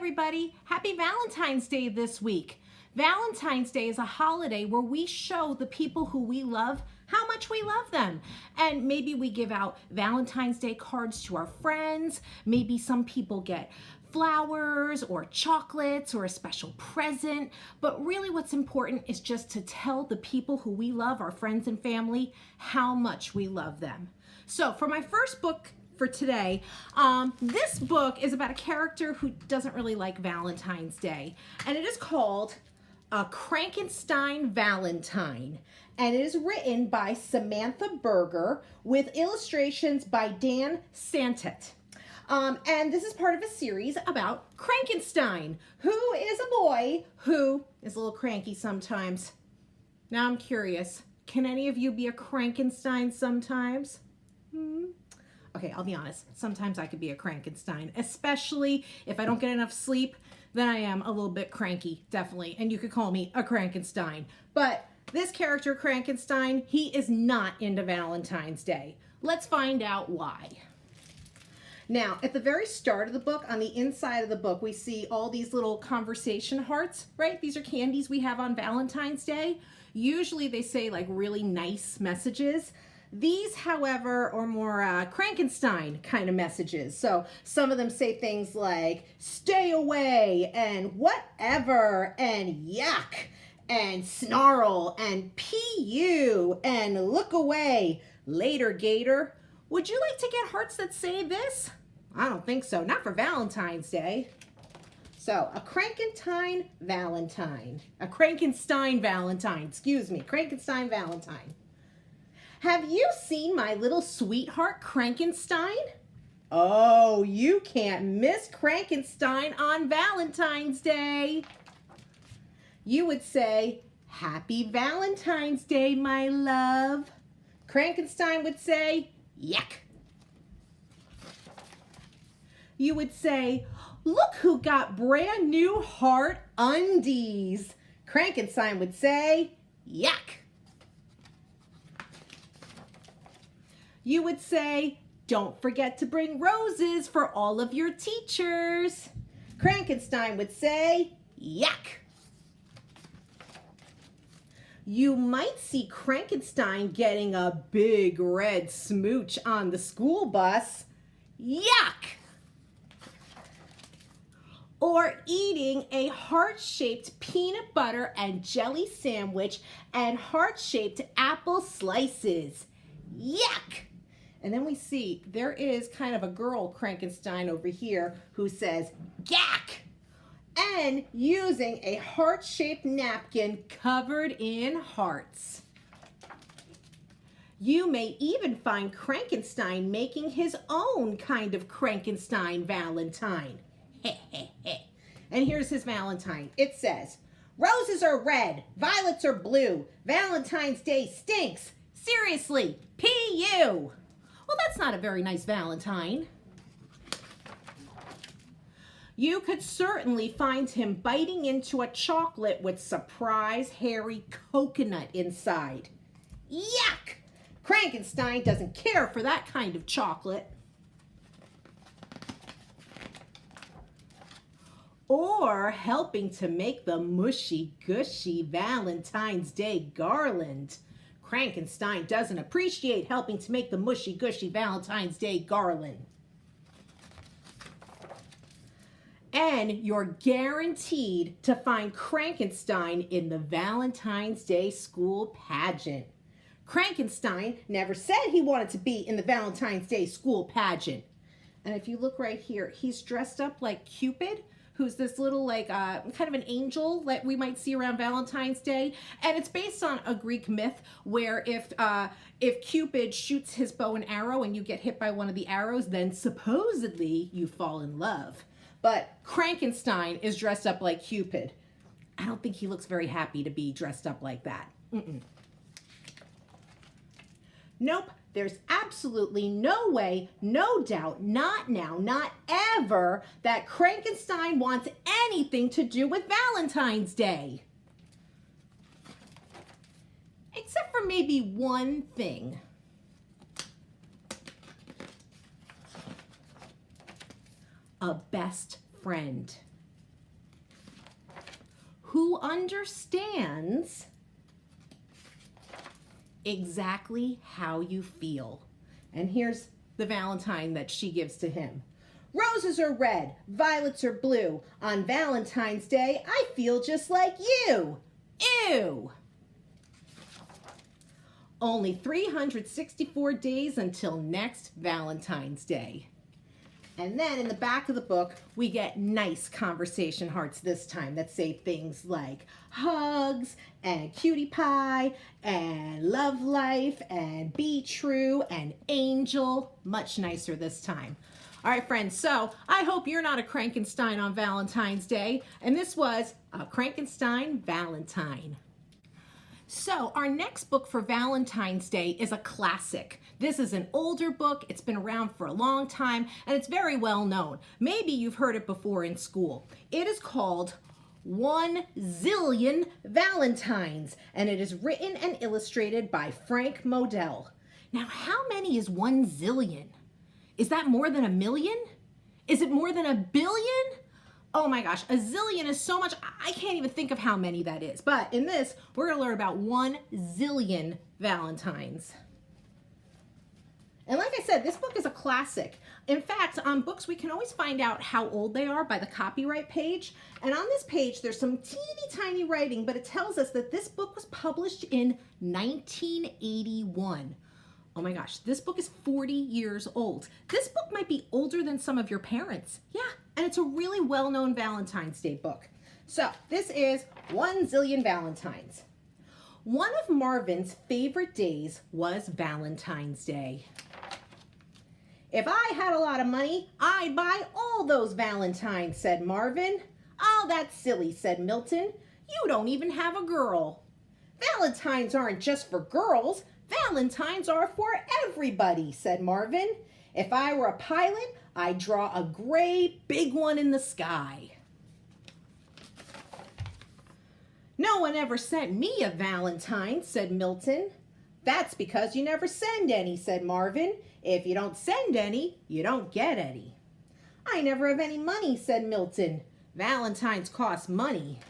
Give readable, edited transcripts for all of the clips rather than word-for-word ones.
everybody. Happy Valentine's Day this week. Valentine's Day is a holiday where we show the people who we love how much we love them. And maybe we give out Valentine's Day cards to our friends. Maybe some people get flowers or chocolates or a special present. But really what's important is just to tell the people who we love, our friends and family, how much we love them. So for my first book for today, this book is about a character who doesn't really like Valentine's Day. And it is called A Crankenstein Valentine. And it is written by Samantha Berger with illustrations by Dan Santet. And this is part of a series about Crankenstein, who is a boy who is a little cranky sometimes. Now I'm curious, can any of you be a Crankenstein sometimes? Okay, I'll be honest. Sometimes I could be a Crankenstein, especially if I don't get enough sleep, then I am a little bit cranky, definitely. And you could call me a Crankenstein. But this character, Crankenstein, he is not into Valentine's Day. Let's find out why. Now, at the very start of the book, on the inside of the book, we see all these little conversation hearts, right? These are candies we have on Valentine's Day. Usually they say like really nice messages. These, however, are more Crankenstein kind of messages. So some of them say things like, stay away, and whatever, and yuck, and snarl, and pu, and look away, later gator. Would you like to get hearts that say this? I don't think so, not for Valentine's Day. So, a Crankenstein Valentine. A Crankenstein Valentine, excuse me, Crankenstein Valentine. Have you seen my little sweetheart Crankenstein? Oh, you can't miss Crankenstein on Valentine's Day. You would say, Happy Valentine's Day, my love. Crankenstein would say, yuck. You would say, look who got brand new heart undies. Crankenstein would say, yuck. You would say, don't forget to bring roses for all of your teachers. Crankenstein would say, yuck. You might see Crankenstein getting a big red smooch on the school bus. Yuck! Or eating a heart-shaped peanut butter and jelly sandwich and heart-shaped apple slices. Yuck! And then we see there is kind of a girl Crankenstein over here who says, gack! And using a heart-shaped napkin covered in hearts. You may even find Crankenstein making his own kind of Crankenstein Valentine. And here's his Valentine. It says, roses are red, violets are blue, Valentine's Day stinks. Seriously, P.U. Well, that's not a very nice Valentine. You could certainly find him biting into a chocolate with surprise hairy coconut inside. Yuck! Crankenstein doesn't care for that kind of chocolate. Or helping to make the mushy-gushy Valentine's Day garland. Crankenstein doesn't appreciate helping to make the mushy-gushy Valentine's Day garland. And you're guaranteed to find Crankenstein in the Valentine's Day school pageant. Crankenstein never said he wanted to be in the Valentine's Day school pageant. And if you look right here, he's dressed up like Cupid, who's this little like kind of an angel that we might see around Valentine's Day. And it's based on a Greek myth where if Cupid shoots his bow and arrow and you get hit by one of the arrows, then supposedly you fall in love. But Crankenstein is dressed up like Cupid. I don't think he looks very happy to be dressed up like that. Nope. There's absolutely no way, no doubt, not now, not ever, that Crankenstein wants anything to do with Valentine's Day. Except for maybe one thing. A best friend. who understands exactly how you feel. And here's the Valentine that she gives to him. Roses are red, violets are blue. On Valentine's Day, I feel just like you. Ew! Only 364 days until next Valentine's Day. And then in the back of the book, we get nice conversation hearts this time that say things like hugs and cutie pie and love life and be true and angel. Much nicer this time. All right, friends, so I hope you're not a Crankenstein on Valentine's Day. And this was a Crankenstein Valentine. So our next book for Valentine's Day is a classic. This is an older book. It's been around for a long time and it's very well known. Maybe you've heard it before in school. It is called 1,000,000,000 Valentines and it is written and illustrated by Frank Modell. Now, how many is 1,000,000,000? Is that more than 1,000,000? Is it more than 1,000,000,000? Oh my gosh, a zillion is so much, I can't even think of how many that is. But in this, we're gonna learn about 1,000,000,000 Valentines. And like I said, this book is a classic. In fact, on books, we can always find out how old they are by the copyright page. And on this page, there's some teeny tiny writing, but it tells us that this book was published in 1981. Oh my gosh, this book is 40 years old. This book might be older than some of your parents. Yeah, and it's a really well-known Valentine's Day book. So this is 1,000,000,000 Valentines. One of Marvin's favorite days was Valentine's Day. If I had a lot of money, I'd buy all those Valentines, said Marvin. Oh, that's silly, said Milton. You don't even have a girl. Valentines aren't just for girls. Valentines are for everybody, said Marvin. If I were a pilot, I'd draw a gray big one in the sky. No one ever sent me a Valentine, said Milton. That's because you never send any, said Marvin. If you don't send any, you don't get any. I never have any money, said Milton. Valentines cost money.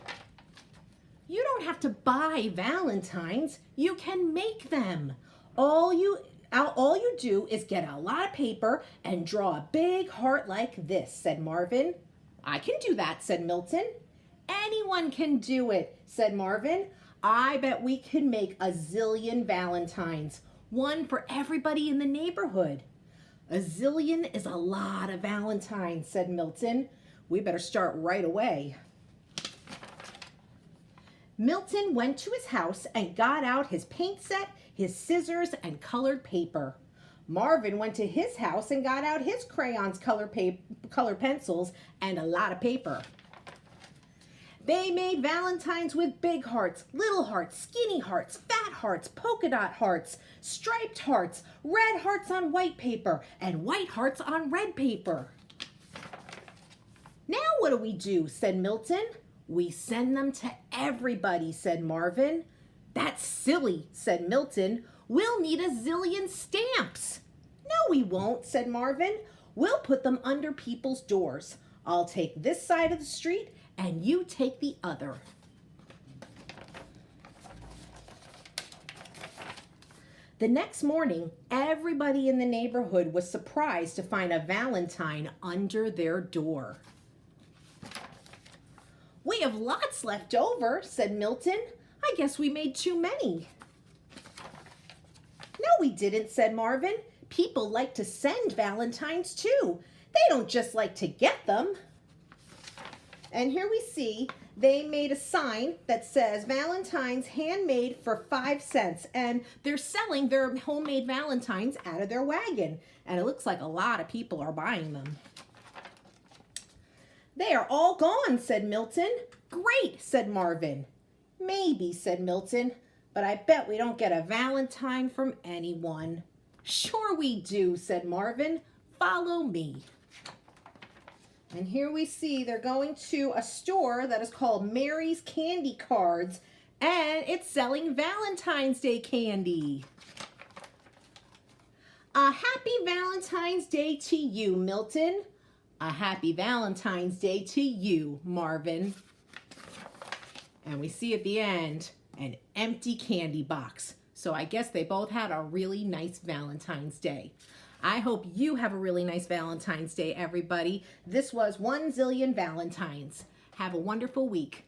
You don't have to buy Valentines. You can make them. All you do is get a lot of paper and draw a big heart like this, said Marvin. I can do that, said Milton. Anyone can do it, said Marvin. I bet we can make 1,000,000,000 Valentines, one for everybody in the neighborhood. 1,000,000,000 is a lot of Valentines, said Milton. We better start right away. Milton went to his house and got out his paint set, his scissors, and colored paper. Marvin went to his house and got out his crayons, color pencils, and a lot of paper. They made Valentines with big hearts, little hearts, skinny hearts, fat hearts, polka dot hearts, striped hearts, red hearts on white paper, and white hearts on red paper. Now what do? Said Milton. We send them to everybody, said Marvin. That's silly, said Milton. We'll need 1,000,000,000 stamps. No, we won't, said Marvin. We'll put them under people's doors. I'll take this side of the street and you take the other. The next morning, everybody in the neighborhood was surprised to find a Valentine under their door. We have lots left over, said Milton. I guess we made too many. No, we didn't, said Marvin. People like to send Valentines too. They don't just like to get them. And here we see they made a sign that says Valentines handmade for 5 cents. And they're selling their homemade Valentines out of their wagon. And it looks like a lot of people are buying them. They are all gone, said Milton. Great, said Marvin. Maybe, said Milton, but I bet we don't get a Valentine from anyone. Sure we do, said Marvin. Follow me. And here we see they're going to a store that is called Mary's Candy Cards, and it's selling Valentine's Day candy. A happy Valentine's Day to you, Milton. A happy Valentine's Day to you, Marvin. And we see at the end an empty candy box. So I guess they both had a really nice Valentine's Day. I hope you have a really nice Valentine's Day, everybody. This was 1 Zillion Valentines. Have a wonderful week.